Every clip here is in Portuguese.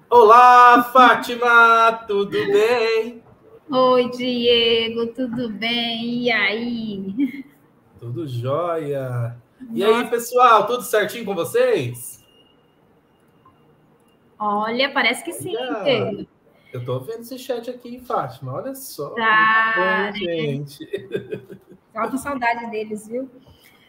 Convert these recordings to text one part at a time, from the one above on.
Olá, Fátima, tudo bem? Oi, Diego, tudo bem? E aí? Tudo jóia. E aí, Nossa, pessoal, tudo certinho com vocês? olha, parece que sim, Olha, Diego. eu tô vendo esse chat aqui, Fátima. Olha só, muito Tá, bom, gente. tava com saudade deles, viu?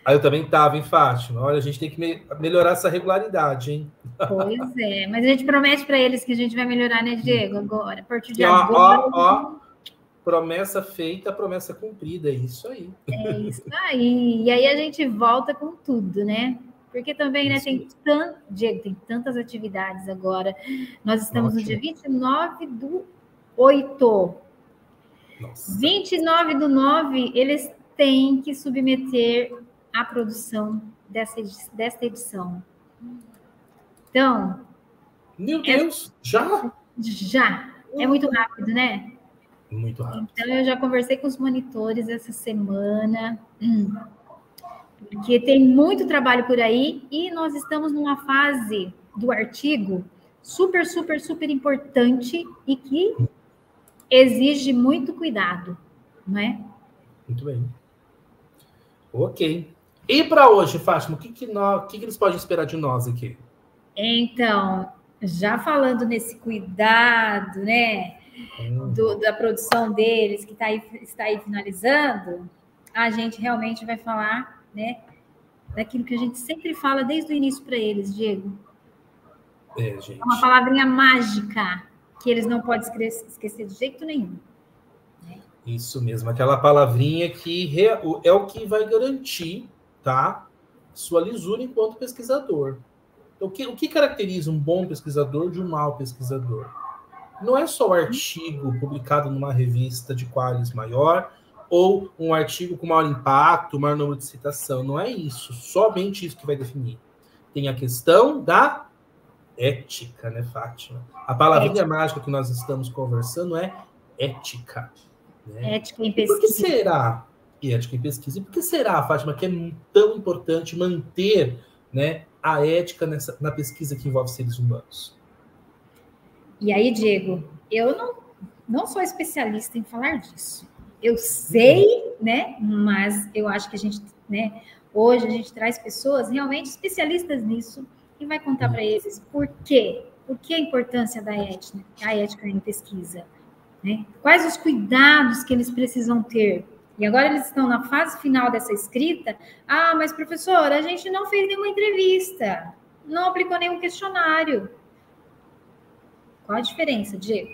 Aí eu também tava, hein, Fátima? Olha, a gente tem que melhorar essa regularidade, hein? Pois é, mas a gente promete para eles que a gente vai melhorar, né, Diego? Agora, a partir de E ó, agora, ó, promessa feita, promessa cumprida, é isso aí. é isso aí. E aí a gente volta com tudo, né? Porque também, né, Isso mesmo. Diego, tem tantas atividades agora. Nós estamos no dia Ótimo. 29/8. Nossa. 29/9, eles têm que submeter a produção desta edição. Então, Meu é, Deus, já? já é muito rápido, né? Muito rápido. Então, eu já conversei com os monitores essa semana, porque tem muito trabalho por aí e nós estamos numa fase do artigo super, super, super importante e que exige muito cuidado, não é? Muito bem. Ok. E para hoje, Fátima, o que eles podem esperar de nós aqui? Então, já falando nesse cuidado, né, da produção deles, que está aí finalizando, a gente realmente vai falar, né, daquilo que a gente sempre fala desde o início para eles, Diego. É, É uma gente. palavrinha mágica que eles não podem esquecer de jeito nenhum. Isso mesmo. Aquela palavrinha que é o que vai garantir, tá? Sua lisura enquanto pesquisador. Então, o que caracteriza um bom pesquisador de um mau pesquisador? Não é só o artigo publicado numa revista de qualis maior ou um artigo com maior impacto, maior número de citação. Não é isso. Somente isso que vai definir. Tem a questão da ética, né, Fátima? A palavrinha Ética, mágica que nós estamos conversando é ética, né? ética em E por que pesquisa. será, e ética em pesquisa, e por que será, Fátima, que é tão importante manter, né, a ética na pesquisa que envolve seres humanos? E aí, Diego, eu não sou especialista em falar disso. Eu sei, né? Mas eu acho que a gente, né? Hoje a gente traz pessoas realmente especialistas nisso e vai contar para eles por quê? Por que a importância a ética em pesquisa? Né? Quais os cuidados que eles precisam ter? E agora eles estão na fase final dessa escrita. Ah, mas professor, a gente não fez nenhuma entrevista, não aplicou nenhum questionário. Qual a diferença, Diego?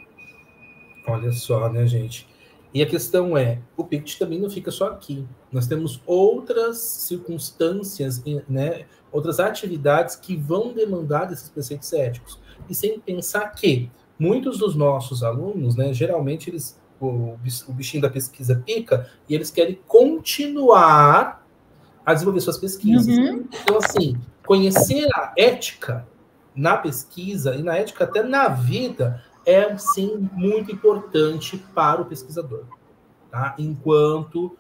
Olha só, né, gente? E a questão é, o PICT também não fica só aqui. Nós temos outras circunstâncias, né, outras atividades que vão demandar desses preceitos éticos. E sem pensar que muitos dos nossos alunos, né, geralmente o bichinho da pesquisa pica e eles querem continuar a desenvolver suas pesquisas. Uhum. Então, assim, conhecer a ética na pesquisa e na ética até na vida é, sim, muito importante para o pesquisador. Tá? Enquanto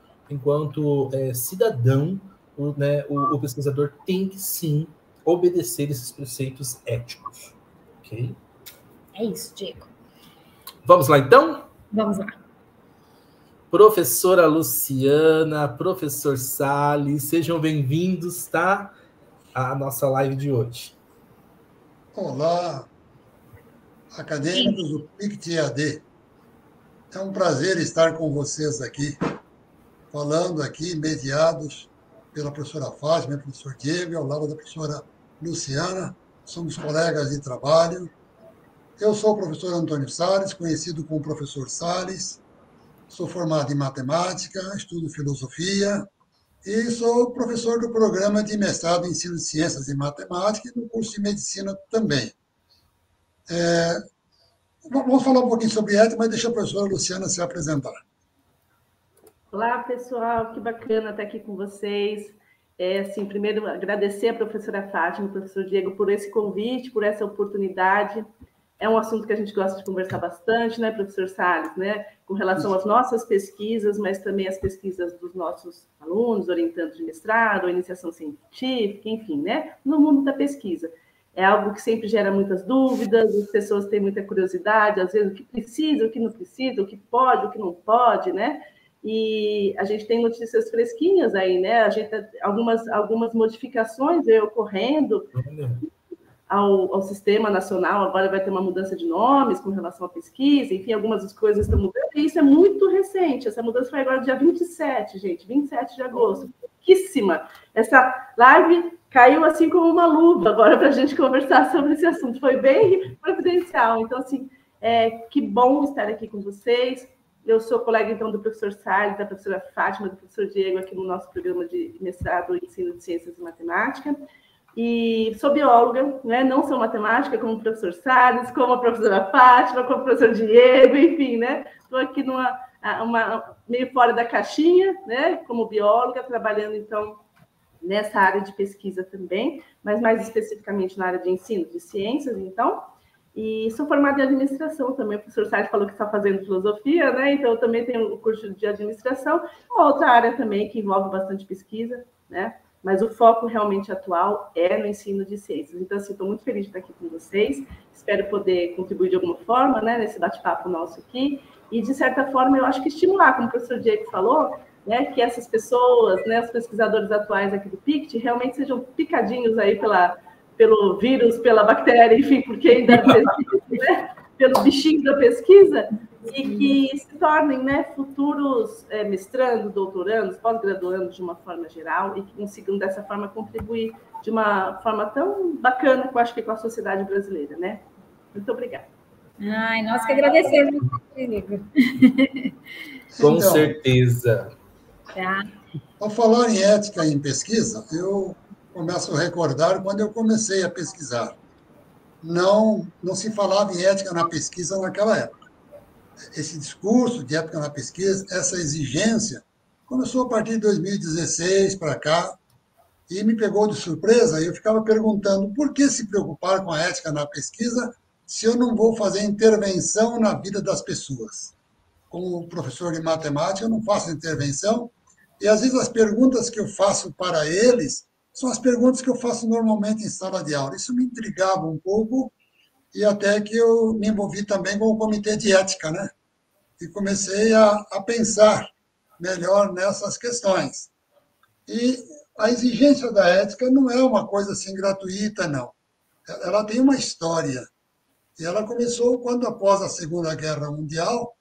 cidadão, o pesquisador tem que, sim, obedecer esses preceitos éticos. Ok? É isso, Diego. Vamos lá, então? Vamos lá. Professora Luciana, professor Salles, sejam bem-vindos, tá? À nossa live de hoje. Olá, acadêmicos do PICT-EAD. É um prazer estar com vocês aqui, falando aqui, mediados pela professora Fátima, professor Diego, e ao lado da professora Luciana. Somos colegas de trabalho. Eu sou o professor Antônio Salles, conhecido como professor Salles. Sou formado em matemática, estudo filosofia e sou professor do programa de mestrado em ensino de ciências e matemática e do curso de medicina também. Vamos falar um pouquinho sobre ética, mas deixa a professora Luciana se apresentar. Olá, pessoal, que bacana estar aqui com vocês. Assim, primeiro, agradecer a professora Fátima, ao professor Diego, por esse convite, por essa oportunidade. É um assunto que a gente gosta de conversar bastante, né, professor Salles, né, com relação às nossas pesquisas, mas também às pesquisas dos nossos alunos, orientandos de mestrado, iniciação científica, enfim, né, no mundo da pesquisa. é algo que sempre gera muitas dúvidas, as pessoas têm muita curiosidade, às vezes o que precisa, o que não precisa, o que pode, o que não pode, né? E a gente tem notícias fresquinhas aí, né? A gente algumas modificações ocorrendo ao sistema nacional, agora vai ter uma mudança de nomes com relação à pesquisa, enfim, algumas coisas estão mudando, e isso é muito recente, essa mudança foi agora dia 27, gente, 27 de agosto, pouquíssima. Essa live caiu assim como uma luva agora para a gente conversar sobre esse assunto, foi bem providencial, então, assim, que bom estar aqui com vocês. Eu sou colega, então, do professor Salles, da professora Fátima, do professor Diego, aqui no nosso programa de mestrado em ensino de ciências e matemática. E sou bióloga, né? Não sou matemática, como o professor Salles, como a professora Fátima, como o professor Diego, enfim, né? Estou aqui meio fora da caixinha, né? Como bióloga, trabalhando, então, nessa área de pesquisa também, mas mais especificamente na área de ensino de ciências, então. E sou formada em administração também. O professor Salles falou que está fazendo filosofia, né? Então, eu também tenho o curso de administração, uma outra área também que envolve bastante pesquisa, né? Mas o foco realmente atual é no ensino de ciências. Então, assim, estou muito feliz de estar aqui com vocês. Espero poder contribuir de alguma forma, né, nesse bate-papo nosso aqui. E, de certa forma, eu acho que estimular, como o professor Diego falou, né, que essas pessoas, né, os pesquisadores atuais aqui do PICT, realmente sejam picadinhos aí pelo vírus, pela bactéria, enfim, porque ainda né, pelo bichinho da pesquisa, e que se tornem, né, futuros mestrandos, doutorandos, pós-graduandos de uma forma geral, e que consigam, dessa forma, contribuir de uma forma tão bacana, que eu acho que com a sociedade brasileira, né? Muito obrigada. Ai, nós que agradecemos, Diego. Com certeza. Tá. Ao falar em ética em pesquisa, eu começo a recordar quando eu comecei a pesquisar. Não se falava em ética na pesquisa naquela época. Esse discurso de ética na pesquisa, essa exigência, começou a partir de 2016 para cá, e me pegou de surpresa, e eu ficava perguntando por que se preocupar com a ética na pesquisa se eu não vou fazer intervenção na vida das pessoas. Como professor de matemática, eu não faço intervenção, e às vezes as perguntas que eu faço para eles são as perguntas que eu faço normalmente em sala de aula. Isso me intrigava um pouco, e até que eu me envolvi também com o comitê de ética, né? E comecei a pensar melhor nessas questões. E a exigência da ética não é uma coisa assim gratuita, não. Ela tem uma história. E ela começou quando, após a Segunda Guerra Mundial,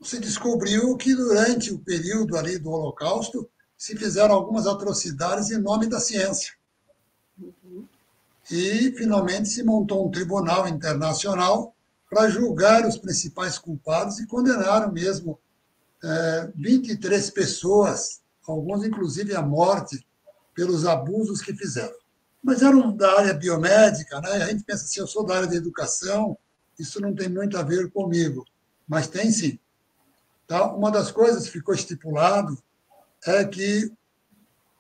se descobriu que durante o período ali do Holocausto se fizeram algumas atrocidades em nome da ciência. E, finalmente, se montou um tribunal internacional para julgar os principais culpados e condenaram mesmo 23 pessoas, alguns inclusive à morte, pelos abusos que fizeram. Mas eram da área biomédica, né? A gente pensa assim, eu sou da área da educação, isso não tem muito a ver comigo, mas tem sim. Tá? Uma das coisas que ficou estipulado é que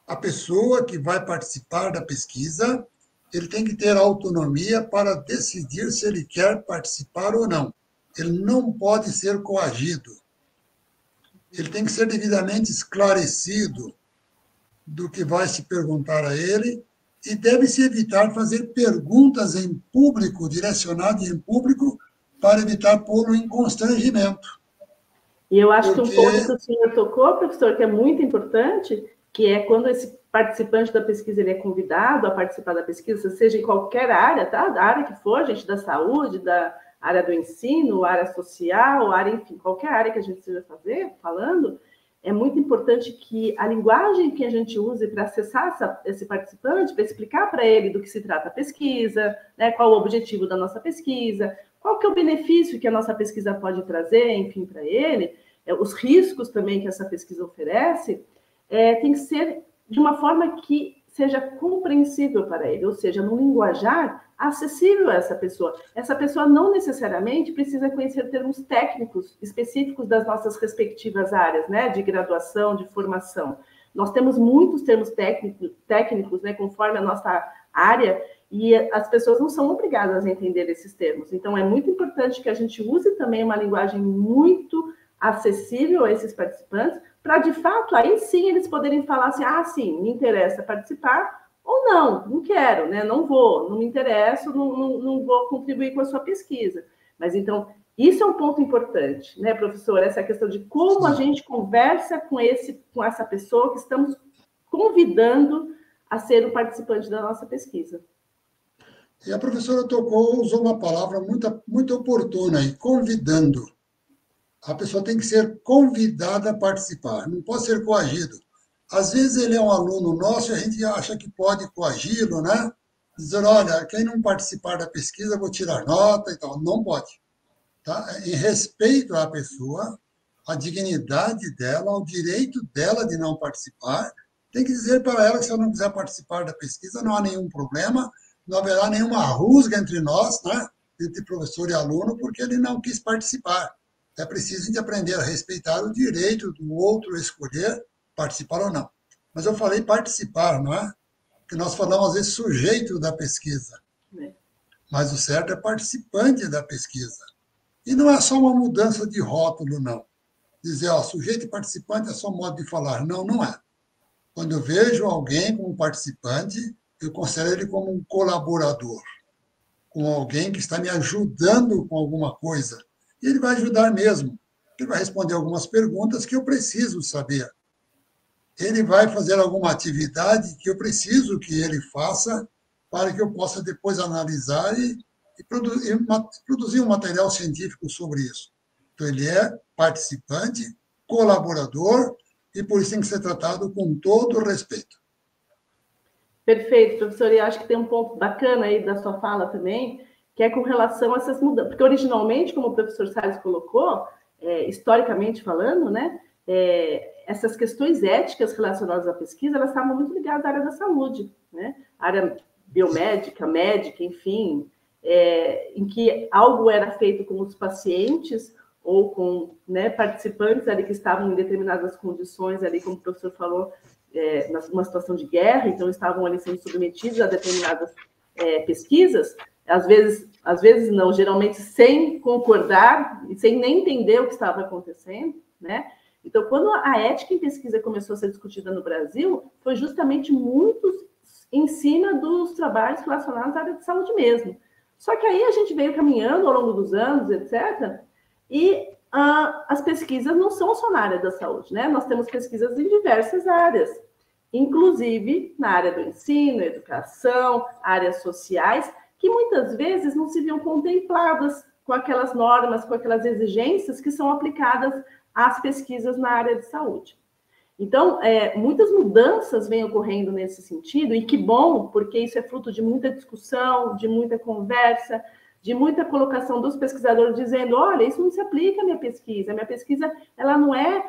a pessoa que vai participar da pesquisa, ele tem que ter autonomia para decidir se ele quer participar ou não. Ele não pode ser coagido. Ele tem que ser devidamente esclarecido do que vai se perguntar a ele e deve-se evitar fazer perguntas em público, direcionadas em público, para evitar pô-lo em constrangimento. E eu acho que um ponto que o senhor tocou, professor, que é muito importante, que é quando esse participante da pesquisa ele é convidado a participar da pesquisa, seja em qualquer área, tá? Da área que for, gente, da saúde, da área do ensino, área social, área, enfim, qualquer área que a gente esteja falando, é muito importante que a linguagem que a gente use para acessar esse participante, para explicar para ele do que se trata a pesquisa, né, qual o objetivo da nossa pesquisa, qual que é o benefício que a nossa pesquisa pode trazer, enfim, para ele, os riscos também que essa pesquisa oferece, tem que ser de uma forma que seja compreensível para ele, ou seja, num linguajar acessível a essa pessoa. Essa pessoa não necessariamente precisa conhecer termos técnicos específicos das nossas respectivas áreas, né, de graduação, de formação. Nós temos muitos termos técnicos, né, conforme a nossa área, e as pessoas não são obrigadas a entender esses termos. Então, é muito importante que a gente use também uma linguagem muito acessível a esses participantes, para, de fato, aí sim eles poderem falar assim, sim, me interessa participar, Ou não quero, né? Não vou, não me interesso, não vou contribuir com a sua pesquisa. Mas, então, isso é um ponto importante, né, professor? Essa questão de como a gente conversa com essa pessoa que estamos convidando a ser o participante da nossa pesquisa. E a professora usou uma palavra muito oportuna aí, convidando. A pessoa tem que ser convidada a participar, não pode ser coagido. Às vezes ele é um aluno nosso e a gente acha que pode coagi-lo, né? Dizer, olha, quem não participar da pesquisa, eu vou tirar nota e tal. Não pode. Tá? Em respeito à pessoa, à dignidade dela, ao direito dela de não participar, tem que dizer para ela que se ela não quiser participar da pesquisa, não há nenhum problema, não haverá nenhuma rusga entre nós, né? Entre professor e aluno, porque ele não quis participar. É preciso a gente aprender a respeitar o direito do outro escolher participar ou não. Mas eu falei participar, não é? Porque nós falamos, às vezes, sujeito da pesquisa. Mas o certo é participante da pesquisa. E não é só uma mudança de rótulo, não. Dizer, ó, sujeito e participante é só modo de falar. Não, não é. Quando eu vejo alguém como participante, eu considero ele como um colaborador, como alguém que está me ajudando com alguma coisa. E ele vai ajudar mesmo. Ele vai responder algumas perguntas que eu preciso saber. Ele vai fazer alguma atividade que eu preciso que ele faça para que eu possa depois analisar e produzir um material científico sobre isso. Então, ele é participante, colaborador, e por isso tem que ser tratado com todo o respeito. Perfeito, professor. E acho que tem um ponto bacana aí da sua fala também, que é com relação a essas mudanças. Porque, originalmente, como o professor Salles colocou, historicamente falando, né, essas questões éticas relacionadas à pesquisa, elas estavam muito ligadas à área da saúde, né? Área biomédica, médica, enfim, em que algo era feito com os pacientes ou com, né, participantes ali que estavam em determinadas condições, ali, como o professor falou, numa situação de guerra, então estavam ali sendo submetidos a determinadas pesquisas, às vezes não, geralmente sem concordar e sem nem entender o que estava acontecendo, né? Então, quando a ética em pesquisa começou a ser discutida no Brasil, foi justamente muito em cima dos trabalhos relacionados à área de saúde mesmo. Só que aí a gente veio caminhando ao longo dos anos, etc., e as pesquisas não são só na área da saúde, né? Nós temos pesquisas em diversas áreas, inclusive na área do ensino, educação, áreas sociais, que muitas vezes não se viam contempladas com aquelas normas, com aquelas exigências que são aplicadas às pesquisas na área de saúde. Então, muitas mudanças vêm ocorrendo nesse sentido, e que bom, porque isso é fruto de muita discussão, de muita conversa, de muita colocação dos pesquisadores dizendo, olha, isso não se aplica à minha pesquisa ela não é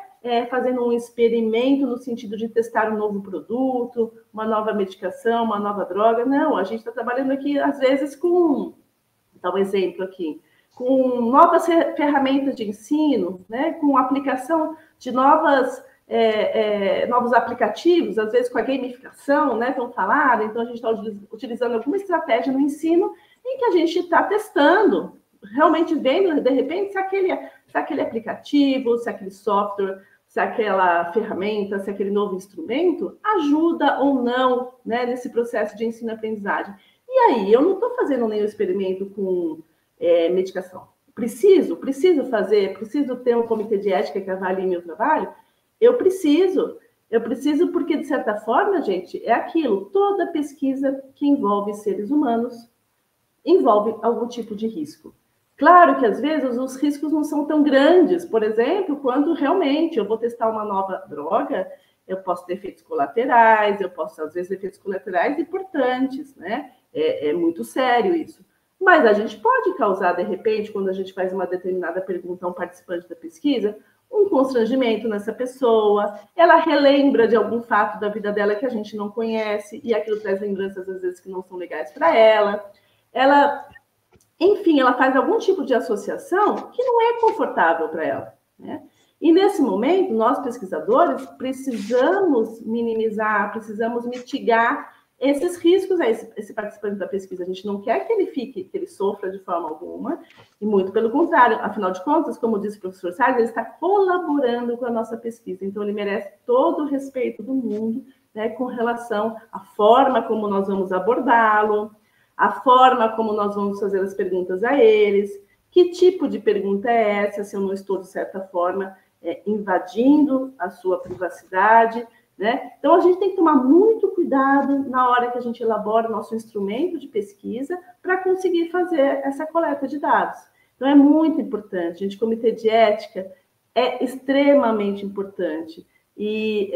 fazendo um experimento no sentido de testar um novo produto, uma nova medicação, uma nova droga, não, a gente está trabalhando aqui, às vezes, vou dar um exemplo aqui, com novas ferramentas de ensino, né, com aplicação de novos aplicativos, às vezes com a gamificação, né, tão falada, então a gente está utilizando alguma estratégia no ensino em que a gente está testando, realmente vendo, de repente, se aquele aplicativo, se aquele software, se aquela ferramenta, se aquele novo instrumento ajuda ou não, né, nesse processo de ensino-aprendizagem. E aí, eu não estou fazendo nenhum experimento com medicação. Preciso ter um comitê de ética que avalie meu trabalho? Eu preciso porque, de certa forma, gente, é aquilo, toda pesquisa que envolve seres humanos envolve algum tipo de risco. Claro que, às vezes, os riscos não são tão grandes. Por exemplo, quando realmente eu vou testar uma nova droga, eu posso ter efeitos colaterais, às vezes, efeitos colaterais importantes, né? É muito sério isso. Mas a gente pode causar, de repente, quando a gente faz uma determinada pergunta a um participante da pesquisa, um constrangimento nessa pessoa, ela relembra de algum fato da vida dela que a gente não conhece, e aquilo traz lembranças, às vezes, que não são legais para ela. Enfim, ela faz algum tipo de associação que não é confortável para ela, né? E, nesse momento, nós, pesquisadores, precisamos minimizar, precisamos mitigar esses riscos a esse participante da pesquisa. A gente não quer que ele sofra de forma alguma, e muito pelo contrário. Afinal de contas, como disse o professor Salles, ele está colaborando com a nossa pesquisa, então ele merece todo o respeito do mundo, né, com relação à forma como nós vamos abordá-lo, a forma como nós vamos fazer as perguntas a eles, que tipo de pergunta é essa, se eu não estou, de certa forma, invadindo a sua privacidade, né? Então, a gente tem que tomar muito cuidado na hora que a gente elabora o nosso instrumento de pesquisa para conseguir fazer essa coleta de dados. Então, é muito importante. Gente, comitê de ética é extremamente importante. E,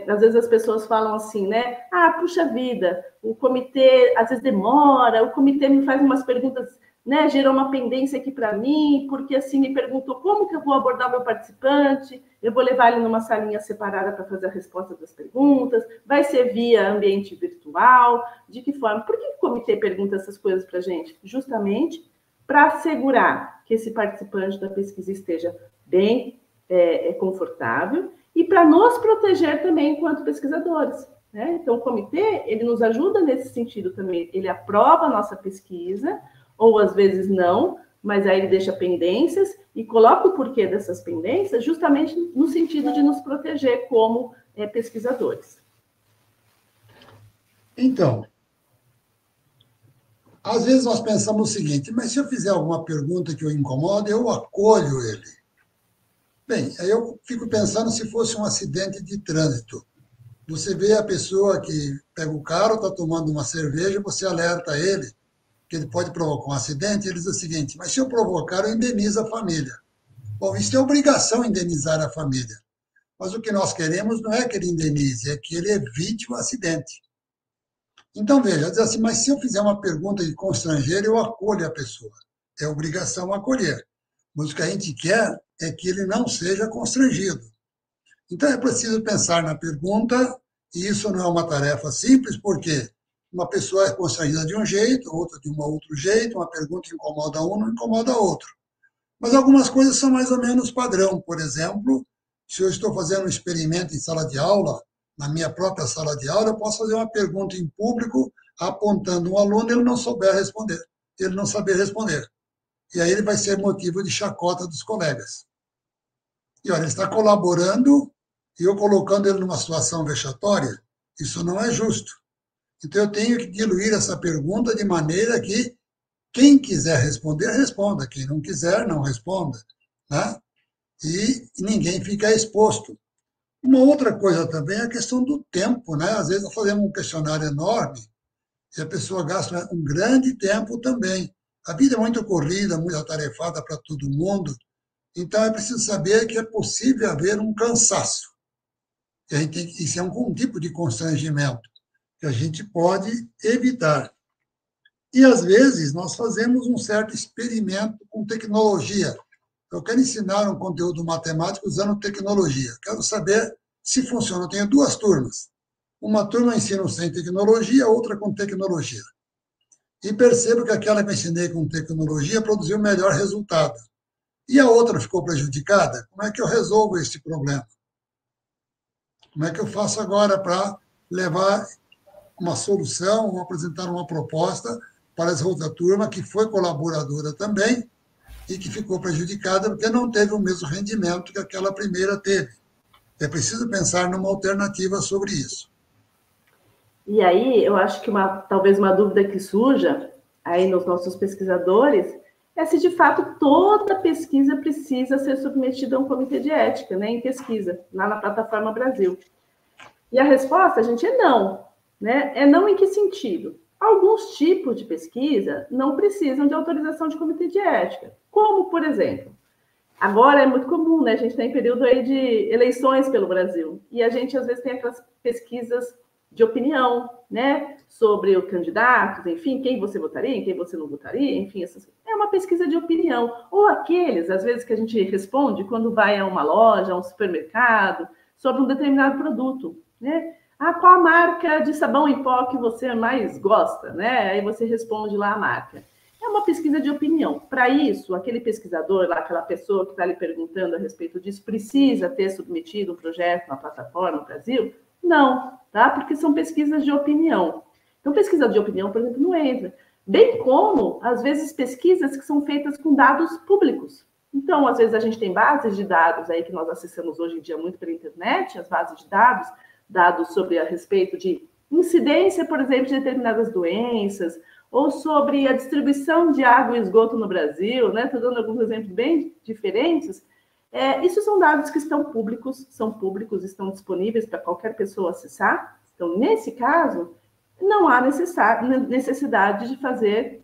às vezes, as pessoas falam assim, né? Ah, puxa vida, o comitê, às vezes, demora, o comitê me faz umas perguntas, né, gerou uma pendência aqui para mim, porque assim me perguntou como que eu vou abordar o meu participante, eu vou levar ele numa salinha separada para fazer a resposta das perguntas, vai ser via ambiente virtual, de que forma? Por que o comitê pergunta essas coisas para a gente? Justamente para assegurar que esse participante da pesquisa esteja bem confortável e para nos proteger também enquanto pesquisadores, né? Então, o comitê, ele nos ajuda nesse sentido também, ele aprova a nossa pesquisa, ou às vezes não, mas aí ele deixa pendências e coloca o porquê dessas pendências justamente no sentido de nos proteger como pesquisadores. Então, às vezes nós pensamos o seguinte, mas se eu fizer alguma pergunta que o incomoda, eu acolho ele. Bem, aí eu fico pensando se fosse um acidente de trânsito. Você vê a pessoa que pega o carro, está tomando uma cerveja, você alerta ele, que ele pode provocar um acidente, ele diz o seguinte, mas se eu provocar, eu indenizo a família. Bom, isso é obrigação indenizar a família. Mas o que nós queremos não é que ele indenize, é que ele evite o acidente. Então, veja, diz assim, mas se eu fizer uma pergunta de constrangeiro, eu acolho a pessoa. É obrigação acolher. Mas o que a gente quer é que ele não seja constrangido. Então, é preciso pensar na pergunta, e isso não é uma tarefa simples, porque uma pessoa é constrangida de um jeito, outra de um outro jeito, uma pergunta incomoda um, não incomoda outro. Mas algumas coisas são mais ou menos padrão. Por exemplo, se eu estou fazendo um experimento em sala de aula, na minha própria sala de aula, eu posso fazer uma pergunta em público, apontando um aluno e ele não souber responder, ele não saber responder. E aí ele vai ser motivo de chacota dos colegas. E olha, ele está colaborando e eu colocando ele numa situação vexatória, isso não é justo. Então, eu tenho que diluir essa pergunta de maneira que quem quiser responder, responda. Quem não quiser, não responda. Né? E ninguém fica exposto. Uma outra coisa também é a questão do tempo. Né? Às vezes, nós fazemos um questionário enorme e a pessoa gasta um grande tempo também. A vida é muito corrida, muito atarefada para todo mundo. Então, é preciso saber que é possível haver um cansaço. E a gente tem que, isso é um tipo de constrangimento que a gente pode evitar. E, às vezes, nós fazemos um certo experimento com tecnologia. Eu quero ensinar um conteúdo matemático usando tecnologia. Quero saber se funciona. Eu tenho duas turmas. Uma turma eu ensino sem tecnologia, outra com tecnologia. E percebo que aquela que eu ensinei com tecnologia produziu o melhor resultado. E a outra ficou prejudicada. Como é que eu resolvo este problema? Como é que eu faço agora para levar uma solução ou apresentar uma proposta para essa outra turma que foi colaboradora também e que ficou prejudicada porque não teve o mesmo rendimento que aquela primeira teve. É preciso pensar numa alternativa sobre isso. E aí, eu acho que talvez uma dúvida que surja aí nos nossos pesquisadores é se, de fato, toda pesquisa precisa ser submetida a um comitê de ética, né, em pesquisa, lá na Plataforma Brasil. E a resposta, gente, é não. Né? É não em que sentido? Alguns tipos de pesquisa não precisam de autorização de comitê de ética. Como, por exemplo, agora é muito comum, né? A gente está em período aí de eleições pelo Brasil. E a gente, às vezes, tem aquelas pesquisas de opinião, né? Sobre o candidato, enfim, quem você votaria, quem você não votaria, enfim, é uma pesquisa de opinião. Ou aqueles, às vezes, que a gente responde quando vai a uma loja, a um supermercado, sobre um determinado produto, né? Ah, qual a marca de sabão em pó que você mais gosta, né? Aí você responde lá a marca. É uma pesquisa de opinião. Para isso, aquele pesquisador, lá, aquela pessoa que está lhe perguntando a respeito disso, precisa ter submetido um projeto na Plataforma Brasil? Não, tá? Porque são pesquisas de opinião. Então, pesquisa de opinião, por exemplo, não entra. Bem como, às vezes, pesquisas que são feitas com dados públicos. Então, às vezes, a gente tem bases de dados aí que nós acessamos hoje em dia muito pela internet, as bases de dados dados sobre a respeito de incidência, por exemplo, de determinadas doenças, ou sobre a distribuição de água e esgoto no Brasil, né? Estou dando alguns exemplos bem diferentes. Isso são dados que estão públicos, estão disponíveis para qualquer pessoa acessar. Então, nesse caso, não há necessidade de fazer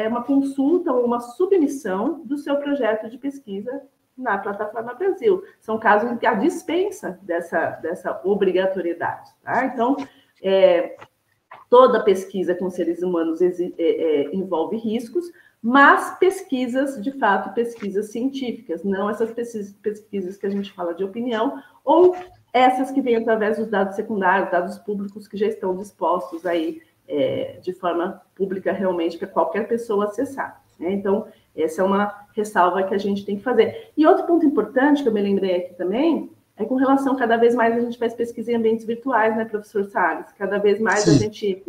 uma consulta ou uma submissão do seu projeto de pesquisa na Plataforma Brasil. São casos em que há dispensa dessa obrigatoriedade. Tá? Então, toda pesquisa com seres humanos envolve riscos, mas pesquisas, de fato, pesquisas científicas, não essas pesquisas que a gente fala de opinião, ou essas que vêm através dos dados secundários, dados públicos que já estão dispostos aí de forma pública realmente para qualquer pessoa acessar. Né? Então, essa é uma ressalva que a gente tem que fazer. E outro ponto importante que eu me lembrei aqui também é com relação, cada vez mais a gente faz pesquisa em ambientes virtuais, né, professor Salles? Cada vez mais a gente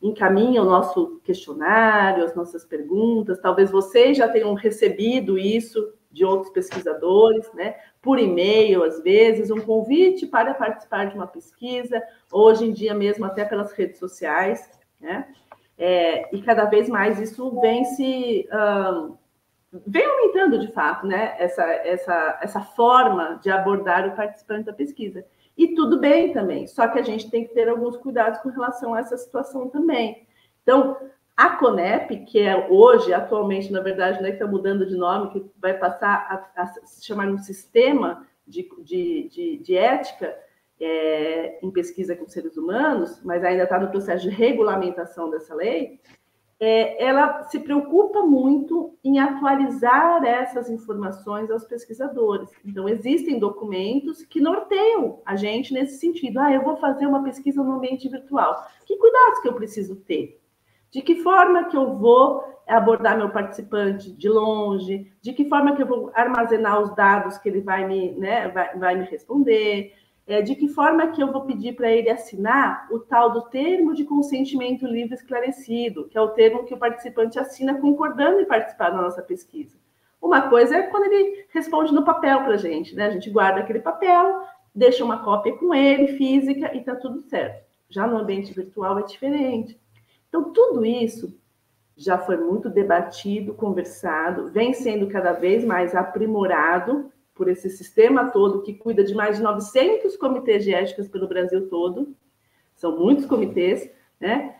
encaminha o nosso questionário, as nossas perguntas. Talvez vocês já tenham recebido isso de outros pesquisadores, né? Por e-mail, às vezes, um convite para participar de uma pesquisa, hoje em dia mesmo até pelas redes sociais, né? E cada vez mais isso vem aumentando, de fato, né? Essa forma de abordar o participante da pesquisa. E tudo bem também, só que a gente tem que ter alguns cuidados com relação a essa situação também. Então, a CONEP, que hoje, atualmente, na verdade, né, que está mudando de nome, que vai passar a se chamar um sistema de ética em pesquisa com seres humanos, mas ainda está no processo de regulamentação dessa lei, ela se preocupa muito em atualizar essas informações aos pesquisadores. Então, existem documentos que norteiam a gente nesse sentido. Eu vou fazer uma pesquisa no ambiente virtual. Que cuidados que eu preciso ter? De que forma que eu vou abordar meu participante de longe? De que forma que eu vou armazenar os dados que ele vai me responder? De que forma que eu vou pedir para ele assinar o tal do termo de consentimento livre esclarecido, que é o termo que o participante assina concordando em participar da nossa pesquisa. Uma coisa é quando ele responde no papel para a gente, né? A gente guarda aquele papel, deixa uma cópia com ele, física, e está tudo certo. Já no ambiente virtual é diferente. Então, tudo isso já foi muito debatido, conversado, vem sendo cada vez mais aprimorado por esse sistema todo, que cuida de mais de 900 comitês de éticas pelo Brasil todo. São muitos comitês, né?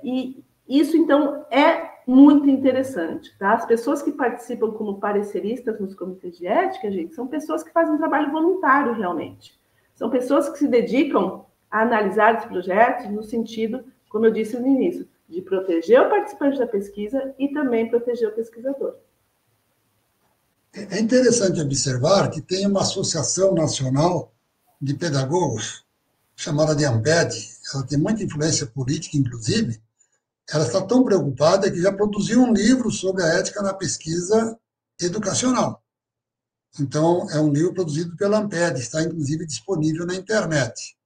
E isso, então, é muito interessante, tá? As pessoas que participam como pareceristas nos comitês de ética, gente, são pessoas que fazem um trabalho voluntário, realmente. São pessoas que se dedicam a analisar os projetos no sentido, como eu disse no início, de proteger o participante da pesquisa e também proteger o pesquisador. É interessante observar que tem uma associação nacional de pedagogos, chamada de ANPED, ela tem muita influência política, inclusive, ela está tão preocupada que já produziu um livro sobre a ética na pesquisa educacional. Então, é um livro produzido pela ANPED, está inclusive disponível na internet.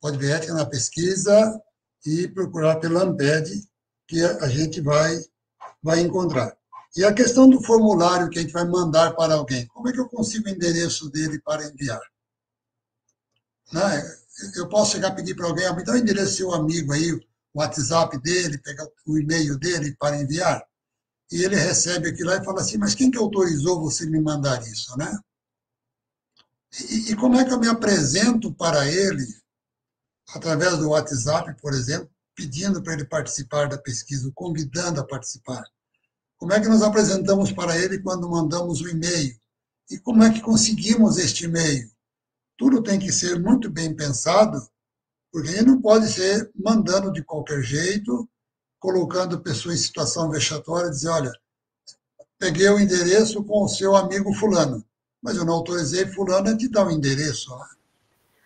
Pode ver ética na pesquisa e procurar pela ANPED, que a gente vai encontrar. E a questão do formulário que a gente vai mandar para alguém, como é que eu consigo o endereço dele para enviar? Eu posso chegar a pedir para alguém, me dá o endereço do seu amigo aí, o WhatsApp dele, pegar o e-mail dele para enviar, e ele recebe aquilo lá e fala assim, mas quem que autorizou você me mandar isso, né? E como é que eu me apresento para ele, através do WhatsApp, por exemplo, pedindo para ele participar da pesquisa, convidando a participar? Como é que nos apresentamos para ele quando mandamos o e-mail? E como é que conseguimos este e-mail? Tudo tem que ser muito bem pensado, porque ele não pode ser mandando de qualquer jeito, colocando a pessoa em situação vexatória, dizer, olha, peguei o endereço com o seu amigo fulano, mas eu não autorizei fulano a te dar o endereço.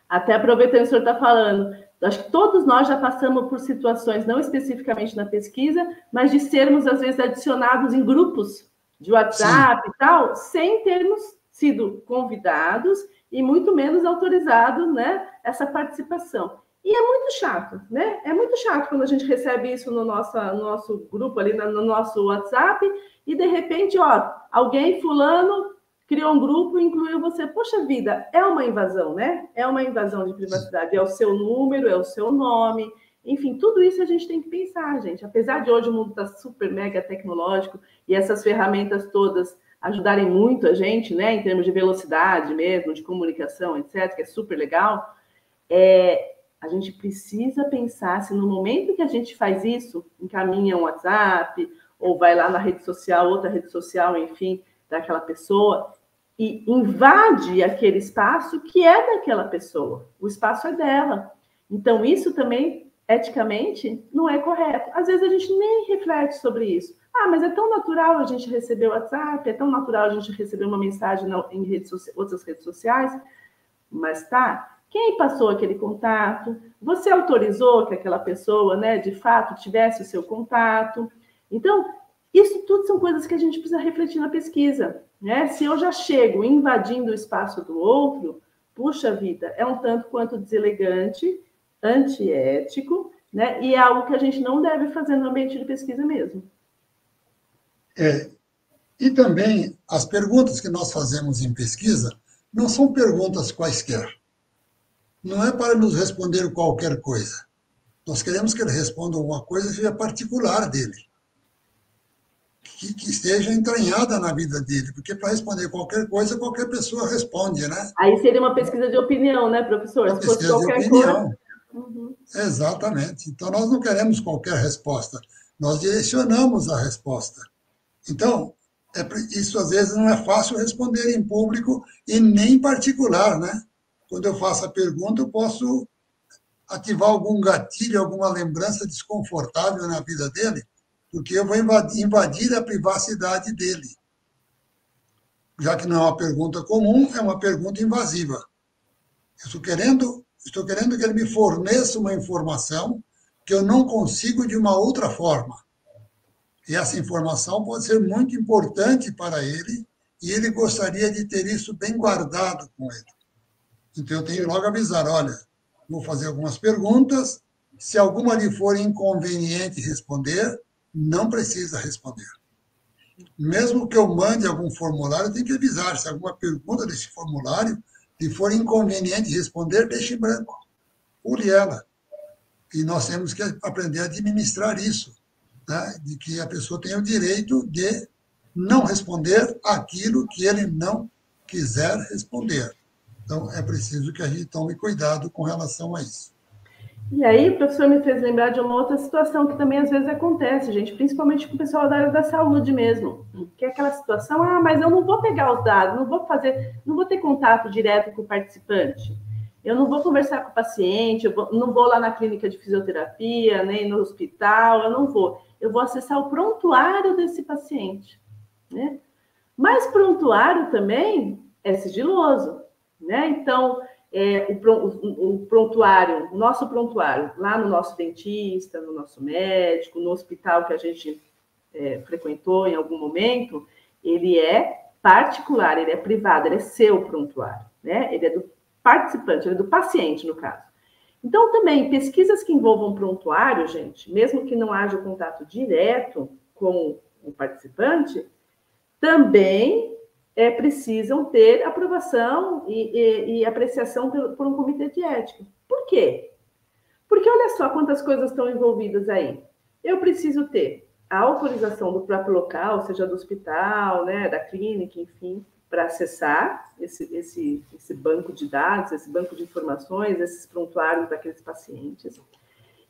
Até aproveitando que o senhor está falando, acho que todos nós já passamos por situações, não especificamente na pesquisa, mas de sermos, às vezes, adicionados em grupos de WhatsApp e tal, sem termos sido convidados e muito menos autorizado, né, essa participação. E é muito chato, né? É muito chato quando a gente recebe isso no nosso grupo ali, no nosso WhatsApp, e de repente, alguém fulano criou um grupo e incluiu você. Poxa vida, é uma invasão, né? É uma invasão de privacidade. É o seu número, é o seu nome. Enfim, tudo isso a gente tem que pensar, gente. Apesar de hoje o mundo estar super mega tecnológico e essas ferramentas todas ajudarem muito a gente, né? Em termos de velocidade mesmo, de comunicação, etc., que é super legal, a gente precisa pensar se no momento que a gente faz isso, encaminha um WhatsApp, ou vai lá na rede social, outra rede social, enfim, daquela pessoa, e invade aquele espaço que é daquela pessoa. O espaço é dela. Então, isso também, eticamente, não é correto. Às vezes a gente nem reflete sobre isso. Ah, mas é tão natural a gente receber o WhatsApp, é tão natural a gente receber uma mensagem em outras redes sociais, mas tá, quem passou aquele contato? Você autorizou que aquela pessoa, né, de fato, tivesse o seu contato? Então, isso tudo são coisas que a gente precisa refletir na pesquisa, né? Se eu já chego invadindo o espaço do outro, puxa vida, é um tanto quanto deselegante, antiético, né? E é algo que a gente não deve fazer no ambiente de pesquisa mesmo. E também, as perguntas que nós fazemos em pesquisa não são perguntas quaisquer. Não é para nos responder qualquer coisa. Nós queremos que ele responda uma coisa que seja particular dele, que esteja entranhada na vida dele, porque para responder qualquer coisa, qualquer pessoa responde, né? Aí seria uma pesquisa de opinião, né, professor? Uma Se fosse pesquisa de qualquer opinião. coisa. Uhum. Exatamente. Então, nós não queremos qualquer resposta, nós direcionamos a resposta. Então, isso às vezes não é fácil responder em público e nem em particular, né? Quando eu faço a pergunta, eu posso ativar algum gatilho, alguma lembrança desconfortável na vida dele, porque eu vou invadir a privacidade dele. Já que não é uma pergunta comum, é uma pergunta invasiva. Eu estou querendo que ele me forneça uma informação que eu não consigo de uma outra forma. E essa informação pode ser muito importante para ele e ele gostaria de ter isso bem guardado com ele. Então, eu tenho logo avisar, olha, vou fazer algumas perguntas, se alguma lhe for inconveniente responder, não precisa responder. Mesmo que eu mande algum formulário, eu tenho que avisar, se alguma pergunta desse formulário lhe for inconveniente responder, deixe em branco, pule ela. E nós temos que aprender a administrar isso, né? De que a pessoa tem o direito de não responder aquilo que ele não quiser responder. Então, é preciso que a gente tome cuidado com relação a isso. E aí, o professor me fez lembrar de uma outra situação que também às vezes acontece, gente, principalmente com o pessoal da área da saúde mesmo, que é aquela situação, mas eu não vou pegar os dados, não vou ter contato direto com o participante, eu não vou conversar com o paciente, não vou lá na clínica de fisioterapia, nem no hospital, eu vou acessar o prontuário desse paciente, né? Mas prontuário também é sigiloso, né? Então, o prontuário, o nosso prontuário, lá no nosso dentista, no nosso médico, no hospital que a gente frequentou em algum momento, ele é particular, ele é privado, ele é seu prontuário, né? Ele é do participante, ele é do paciente, no caso. Então, também, pesquisas que envolvam prontuário, gente, mesmo que não haja contato direto com o participante, também precisam ter aprovação e apreciação por um comitê de ética. Por quê? Porque olha só quantas coisas estão envolvidas aí. Eu preciso ter a autorização do próprio local, seja do hospital, né, da clínica, enfim, para acessar esse banco de dados, esse banco de informações, esses prontuários daqueles pacientes.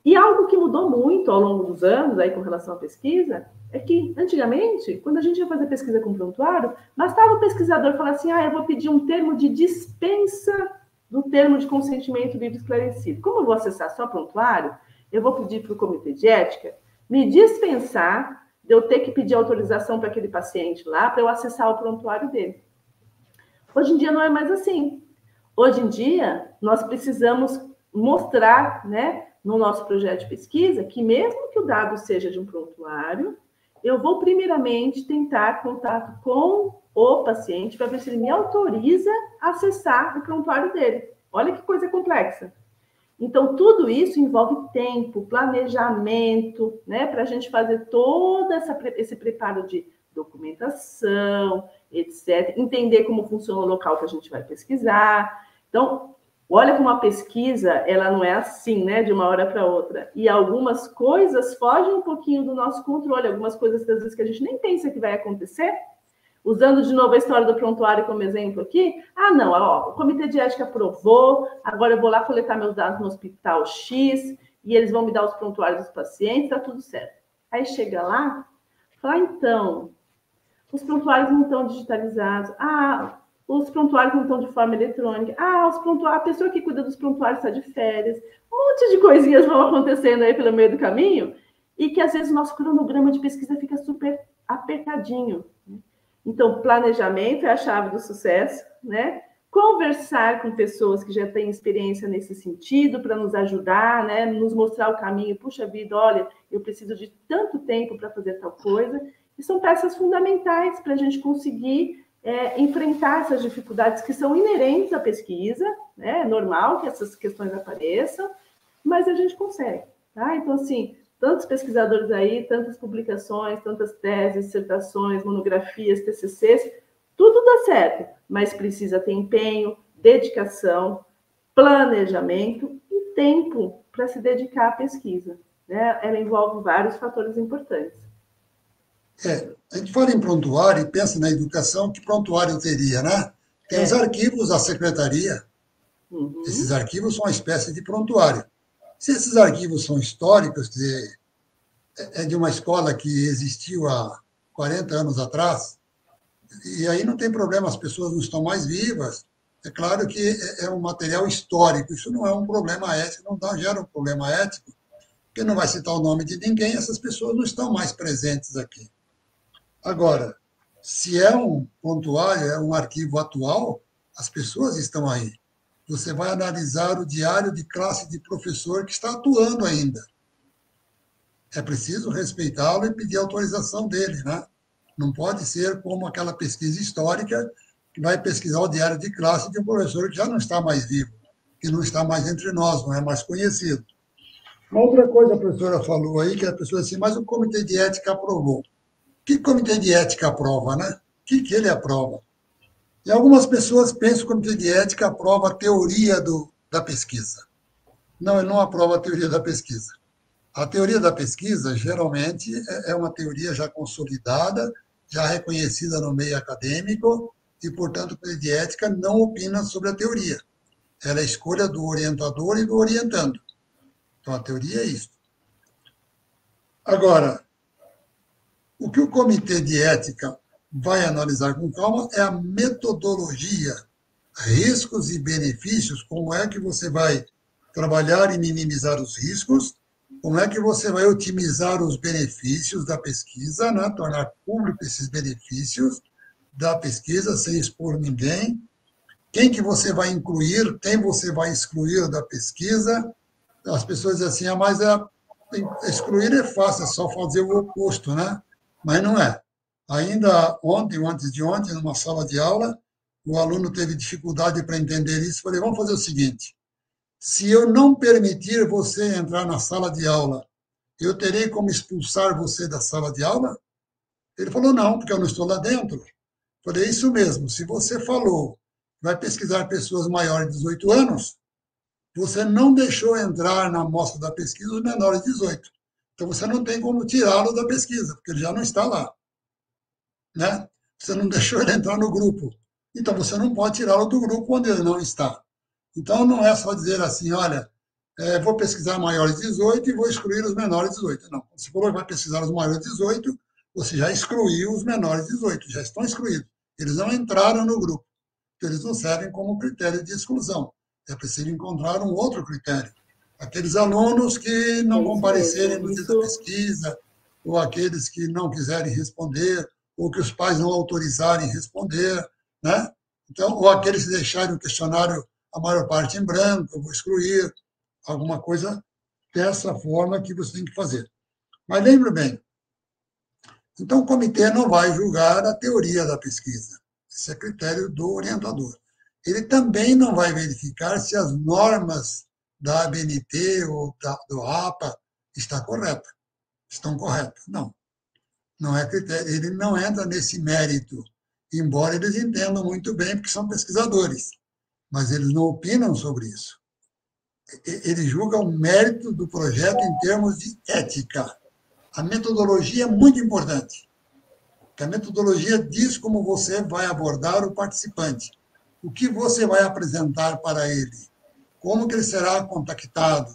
E algo que mudou muito ao longo dos anos, aí com relação à pesquisa, é que, antigamente, quando a gente ia fazer pesquisa com prontuário, bastava o pesquisador falar assim, eu vou pedir um termo de dispensa do termo de consentimento livre esclarecido. Como eu vou acessar só prontuário, eu vou pedir para o comitê de ética me dispensar de eu ter que pedir autorização para aquele paciente lá, para eu acessar o prontuário dele. Hoje em dia não é mais assim. Hoje em dia, nós precisamos mostrar, né, no nosso projeto de pesquisa, que mesmo que o dado seja de um prontuário, eu vou primeiramente tentar contato com o paciente para ver se ele me autoriza a acessar o prontuário dele. Olha que coisa complexa. Então, tudo isso envolve tempo, planejamento, né, para a gente fazer todo esse preparo documentação, etc. Entender como funciona o local que a gente vai pesquisar. Então, olha como a pesquisa, ela não é assim, né, de uma hora para outra. E algumas coisas fogem um pouquinho do nosso controle, algumas coisas, às vezes, que a gente nem pensa que vai acontecer. Usando de novo a história do prontuário como exemplo aqui, não, ó, o comitê de ética aprovou, agora eu vou lá coletar meus dados no hospital X, e eles vão me dar os prontuários dos pacientes, tá tudo certo. Aí chega lá, fala, então, os prontuários não estão digitalizados, os prontuários não estão de forma eletrônica, a pessoa que cuida dos prontuários está de férias, um monte de coisinhas vão acontecendo aí pelo meio do caminho, e que às vezes o nosso cronograma de pesquisa fica super apertadinho, né? Então, planejamento é a chave do sucesso, né? Conversar com pessoas que já têm experiência nesse sentido para nos ajudar, né? Nos mostrar o caminho. Puxa vida, olha, eu preciso de tanto tempo para fazer tal coisa. E são peças fundamentais para a gente conseguir enfrentar essas dificuldades que são inerentes à pesquisa, né? É normal que essas questões apareçam, mas a gente consegue, tá? Então, assim, tantos pesquisadores aí, tantas publicações, tantas teses, dissertações, monografias, TCCs, tudo dá certo, mas precisa ter empenho, dedicação, planejamento e tempo para se dedicar à pesquisa, né? Ela envolve vários fatores importantes. A gente fala em prontuário e pensa na educação, que prontuário teria, né? Tem os arquivos da secretaria. Esses arquivos são uma espécie de prontuário. Se esses arquivos são históricos, quer dizer, é de uma escola que existiu há 40 anos atrás, e aí não tem problema, as pessoas não estão mais vivas. É claro que é um material histórico, isso não é um problema ético, não gera um problema ético, porque não vai citar o nome de ninguém, essas pessoas não estão mais presentes aqui. Agora, se é um prontuário, é um arquivo atual, as pessoas estão aí. Você vai analisar o diário de classe de professor que está atuando ainda. É preciso respeitá-lo e pedir autorização dele, né? Não pode ser como aquela pesquisa histórica que vai pesquisar o diário de classe de um professor que já não está mais vivo, que não está mais entre nós, não é mais conhecido. Uma outra coisa a professora falou aí, que a pessoa disse, mas o comitê de ética aprovou. O que o comitê de ética aprova, né? O que ele aprova? E algumas pessoas pensam que o comitê de ética aprova a teoria da pesquisa. Não, ele não aprova a teoria da pesquisa. A teoria da pesquisa, geralmente, é uma teoria já consolidada, já reconhecida no meio acadêmico, e, portanto, o comitê de ética não opina sobre a teoria. Ela é escolha do orientador e do orientando. Então, a teoria é isso. Agora, o que o comitê de ética vai analisar com calma é a metodologia, riscos e benefícios, como é que você vai trabalhar e minimizar os riscos, como é que você vai otimizar os benefícios da pesquisa, né? Tornar público esses benefícios da pesquisa sem expor ninguém, quem que você vai incluir, quem você vai excluir da pesquisa. As pessoas dizem assim, mas excluir é fácil, é só fazer o oposto, né? Mas não é. Ainda ontem, ou antes de ontem, numa sala de aula, o aluno teve dificuldade para entender isso. Falei, vamos fazer o seguinte, se eu não permitir você entrar na sala de aula, eu terei como expulsar você da sala de aula? Ele falou, não, porque eu não estou lá dentro. Falei, isso mesmo, se você falou, vai pesquisar pessoas maiores de 18 anos, você não deixou entrar na amostra da pesquisa os menores de 18. Então, você não tem como tirá-lo da pesquisa, porque ele já não está lá. Né? Você não deixou ele entrar no grupo. Então, você não pode tirá-lo do grupo onde ele não está. Então, não é só dizer assim, olha, vou pesquisar maiores de 18 e vou excluir os menores de 18. Não, você falou que vai pesquisar os maiores de 18, você já excluiu os menores de 18, já estão excluídos. Eles não entraram no grupo. Então, eles não servem como critério de exclusão. É preciso encontrar um outro critério. Aqueles alunos que não comparecerem no dia da pesquisa, ou aqueles que não quiserem responder, ou que os pais não autorizarem responder, né? Então, ou aqueles que deixarem o questionário, a maior parte em branco, eu vou excluir, alguma coisa dessa forma que você tem que fazer. Mas lembre bem, então o comitê não vai julgar a teoria da pesquisa. Esse é critério do orientador. Ele também não vai verificar se as normas da ABNT ou do APA estão corretas. Não. não é critério, ele não entra nesse mérito, embora eles entendam muito bem, porque são pesquisadores, mas eles não opinam sobre isso. Ele julga o mérito do projeto em termos de ética. A metodologia é muito importante, porque a metodologia diz como você vai abordar o participante, o que você vai apresentar para ele, como que ele será contactado.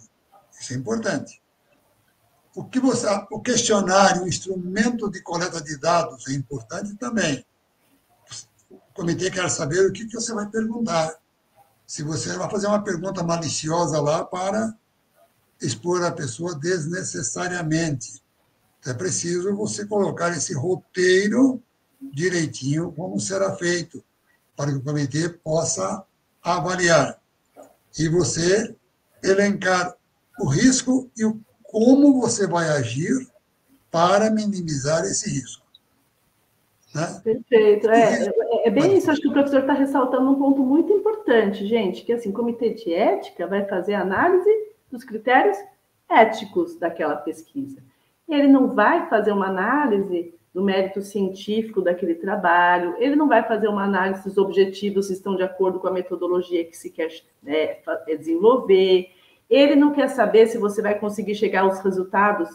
Isso é importante. O questionário, o instrumento de coleta de dados é importante também. O comitê quer saber o que você vai perguntar. Se você vai fazer uma pergunta maliciosa lá para expor a pessoa desnecessariamente. Então, é preciso você colocar esse roteiro direitinho, como será feito, para que o comitê possa avaliar. E você elencar o risco e como você vai agir para minimizar esse risco. Né? Perfeito. É bem isso. Acho que o professor está ressaltando um ponto muito importante, gente, que assim, o comitê de ética vai fazer análise dos critérios éticos daquela pesquisa. Ele não vai fazer uma análise do mérito científico daquele trabalho, ele não vai fazer uma análise dos objetivos se estão de acordo com a metodologia que se quer desenvolver, ele não quer saber se você vai conseguir chegar aos resultados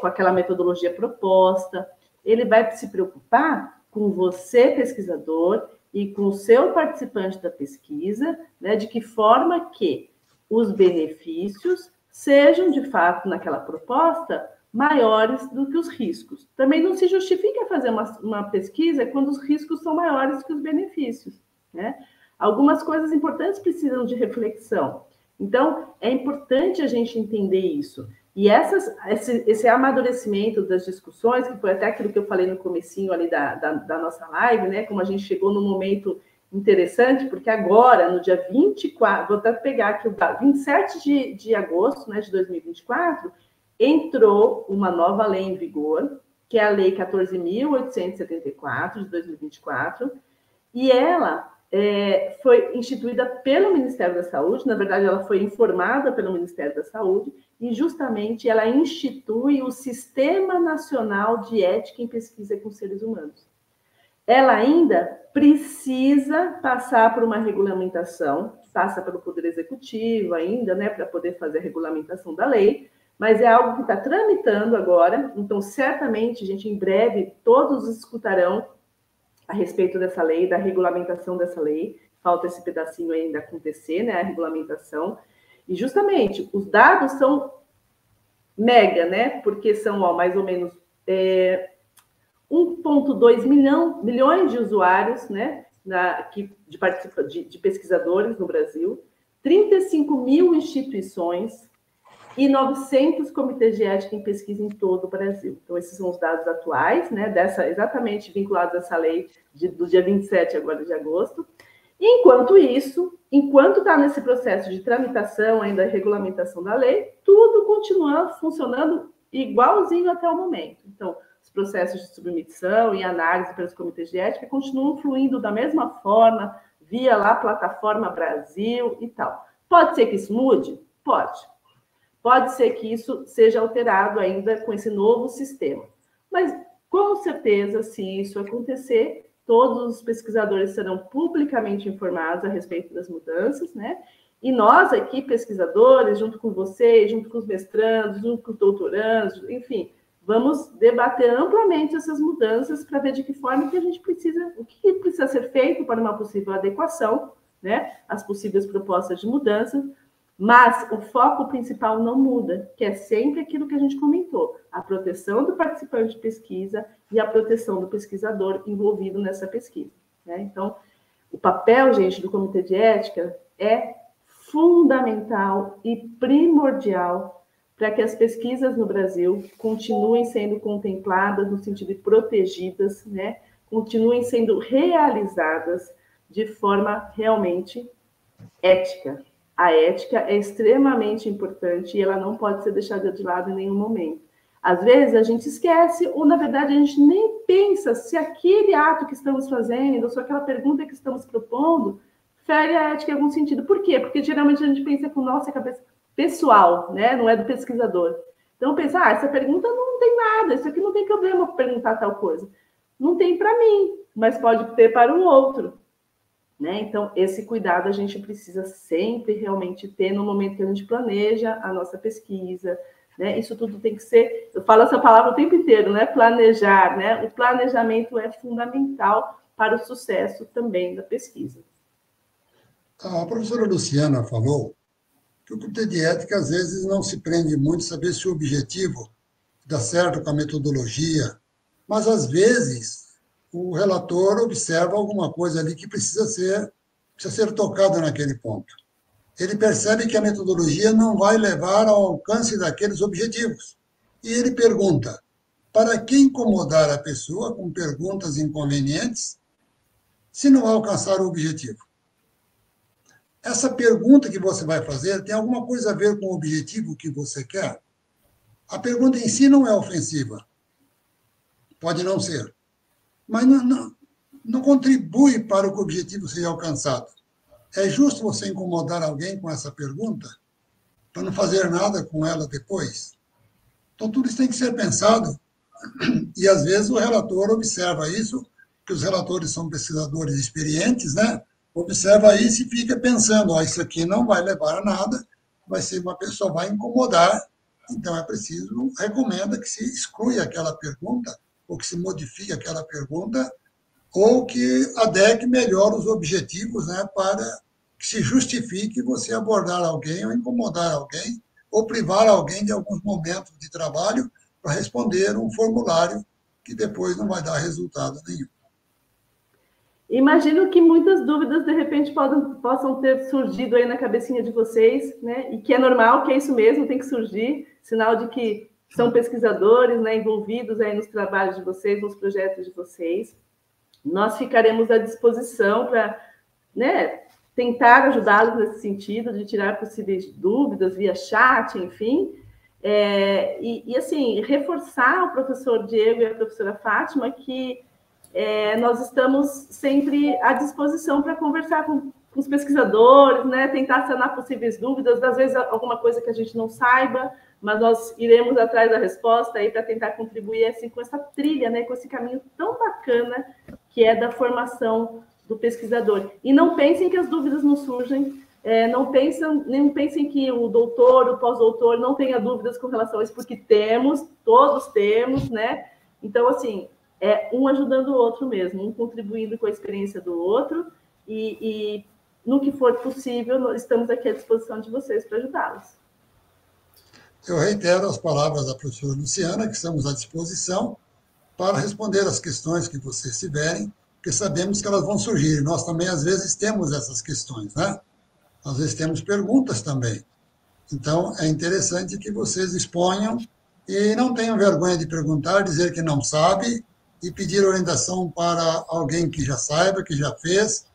com aquela metodologia proposta, ele vai se preocupar com você, pesquisador, e com o seu participante da pesquisa, né, de que forma que os benefícios sejam, de fato, naquela proposta, maiores do que os riscos. Também não se justifica fazer uma pesquisa quando os riscos são maiores que os benefícios, né? Algumas coisas importantes precisam de reflexão. Então, é importante a gente entender isso. E esse amadurecimento das discussões, que foi até aquilo que eu falei no comecinho ali da nossa live, né? Como a gente chegou num momento interessante, porque agora, no dia 24, vou até pegar aqui o 27 de agosto, né, de 2024, entrou uma nova lei em vigor, que é a Lei 14.874, de 2024, e ela foi instituída pelo Ministério da Saúde, na verdade, ela foi informada pelo Ministério da Saúde, e justamente ela institui o Sistema Nacional de Ética em Pesquisa com Seres Humanos. Ela ainda precisa passar por uma regulamentação, passa pelo Poder Executivo ainda, né, para poder fazer a regulamentação da lei, mas é algo que está tramitando agora, então certamente, gente, em breve, todos escutarão a respeito dessa lei, da regulamentação dessa lei, falta esse pedacinho ainda acontecer, né, a regulamentação, e justamente, os dados são mega, né, porque são, mais ou menos 1,2 milhões de usuários, né, de pesquisadores no Brasil, 35 mil instituições, e 900 comitês de ética em pesquisa em todo o Brasil. Então, esses são os dados atuais, né, exatamente vinculados a essa lei do dia 27 agora de agosto. E, enquanto isso, enquanto está nesse processo de tramitação, ainda a regulamentação da lei, tudo continua funcionando igualzinho até o momento. Então, os processos de submissão e análise pelos comitês de ética continuam fluindo da mesma forma, via lá a plataforma Brasil e tal. Pode ser que isso mude? Pode. Pode ser que isso seja alterado ainda com esse novo sistema. Mas, com certeza, se isso acontecer, todos os pesquisadores serão publicamente informados a respeito das mudanças, né? E nós aqui, pesquisadores, junto com vocês, junto com os mestrandos, junto com os doutorandos, enfim, vamos debater amplamente essas mudanças para ver de que forma que a gente precisa, o que precisa ser feito para uma possível adequação, né? As possíveis propostas de mudança. Mas o foco principal não muda, que é sempre aquilo que a gente comentou, a proteção do participante de pesquisa e a proteção do pesquisador envolvido nessa pesquisa, né? Então, o papel, gente, do Comitê de Ética é fundamental e primordial para que as pesquisas no Brasil continuem sendo contempladas no sentido de protegidas, né? Continuem sendo realizadas de forma realmente ética. A ética é extremamente importante e ela não pode ser deixada de lado em nenhum momento. Às vezes a gente esquece, ou na verdade a gente nem pensa se aquele ato que estamos fazendo, ou se aquela pergunta que estamos propondo, fere a ética em algum sentido. Por quê? Porque geralmente a gente pensa com nossa cabeça pessoal, né? Não é do pesquisador. Então, pensa, essa pergunta não tem nada, isso aqui não tem problema perguntar tal coisa. Não tem para mim, mas pode ter para o outro. Né? Então, esse cuidado a gente precisa sempre realmente ter no momento que a gente planeja a nossa pesquisa. Né? Isso tudo tem que ser... Eu falo essa palavra o tempo inteiro, né? Planejar. Né? O planejamento é fundamental para o sucesso também da pesquisa. A professora Luciana falou que o Comitê de Ética, às vezes, não se prende muito a saber se o objetivo dá certo com a metodologia, mas, às vezes, o relator observa alguma coisa ali que precisa ser tocada naquele ponto. Ele percebe que a metodologia não vai levar ao alcance daqueles objetivos. E ele pergunta, para que incomodar a pessoa com perguntas inconvenientes se não alcançar o objetivo? Essa pergunta que você vai fazer tem alguma coisa a ver com o objetivo que você quer? A pergunta em si não é ofensiva. Pode não ser. Mas não contribui para que o objetivo seja alcançado. É justo você incomodar alguém com essa pergunta para não fazer nada com ela depois? Então, tudo isso tem que ser pensado. E, às vezes, o relator observa isso, porque os relatores são pesquisadores experientes, né? Observa isso e fica pensando, isso aqui não vai levar a nada, vai ser uma pessoa, vai incomodar, então é preciso, recomenda que se exclua aquela pergunta, ou que se modifique aquela pergunta, ou que adeque melhor os objetivos, né, para que se justifique você abordar alguém, ou incomodar alguém, ou privar alguém de alguns momentos de trabalho para responder um formulário que depois não vai dar resultado nenhum. Imagino que muitas dúvidas, de repente, possam ter surgido aí na cabecinha de vocês, né? E que é normal, que é isso mesmo, tem que surgir, sinal de que são pesquisadores, né, envolvidos aí nos trabalhos de vocês, nos projetos de vocês. Nós ficaremos à disposição para, né, tentar ajudá-los nesse sentido, de tirar possíveis dúvidas via chat, enfim. E assim, reforçar o professor Diego e a professora Fátima que nós estamos sempre à disposição para conversar com os pesquisadores, né, tentar sanar possíveis dúvidas, às vezes alguma coisa que a gente não saiba, mas nós iremos atrás da resposta aí para tentar contribuir assim, com essa trilha, né, com esse caminho tão bacana que é da formação do pesquisador. E não pensem que as dúvidas não surgem, não pensem que o doutor, o pós-doutor não tenha dúvidas com relação a isso, porque todos temos, né? Então, assim, um ajudando o outro mesmo, um contribuindo com a experiência do outro, e no que for possível, nós estamos aqui à disposição de vocês para ajudá-los. Eu reitero as palavras da professora Luciana, que estamos à disposição para responder as questões que vocês tiverem, porque sabemos que elas vão surgir. Nós também, às vezes, temos essas questões, né? Às vezes temos perguntas também. Então, é interessante que vocês exponham e não tenham vergonha de perguntar, dizer que não sabe, e pedir orientação para alguém que já saiba, que já fez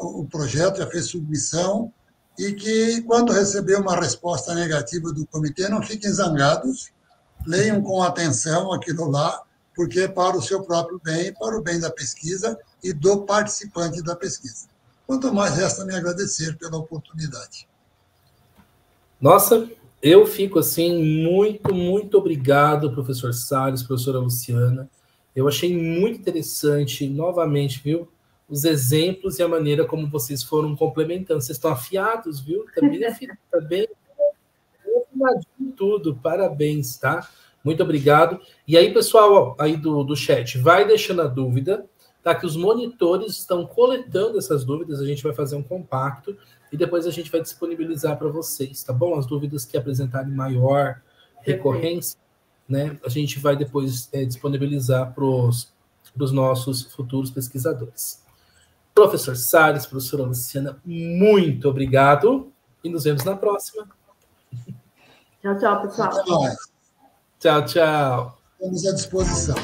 o projeto, já fez submissão, e que, quando receber uma resposta negativa do comitê, não fiquem zangados, leiam com atenção aquilo lá, porque é para o seu próprio bem, para o bem da pesquisa e do participante da pesquisa. Quanto mais resta me agradecer pela oportunidade. Nossa, eu fico assim, muito obrigado, professor Salles, professora Luciana. Eu achei muito interessante, novamente, viu? Os exemplos e a maneira como vocês foram complementando. Vocês estão afiados, viu? Tá bem afiadinho tudo. Parabéns, tá? Muito obrigado. E aí, pessoal, aí do chat, vai deixando a dúvida, tá? Que os monitores estão coletando essas dúvidas, a gente vai fazer um compacto e depois a gente vai disponibilizar para vocês, tá bom? As dúvidas que apresentarem maior recorrência, né? A gente vai depois disponibilizar para os nossos futuros pesquisadores. Professor Salles, professora Luciana, muito obrigado e nos vemos na próxima. Tchau, tchau, pessoal. Até mais. Tchau, tchau. Estamos à disposição.